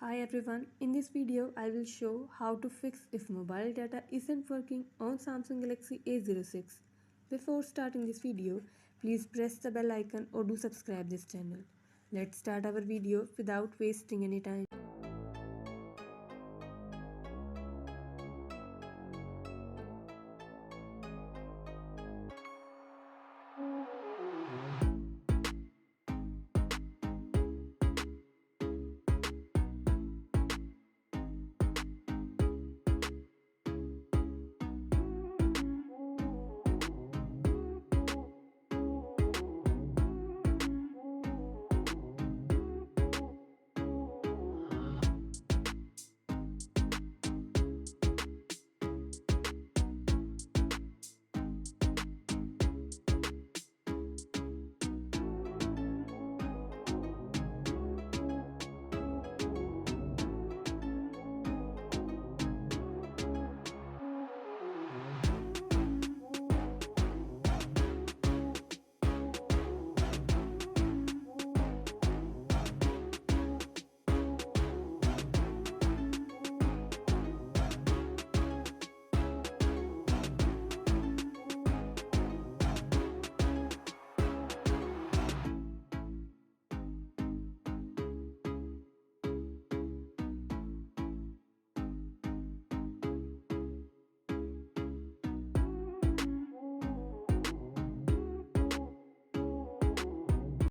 Hi everyone, in this video I will show how to fix if mobile data isn't working on Samsung Galaxy A06. Before starting this video, please press the bell icon or do subscribe this channel. Let's start our video without wasting any time.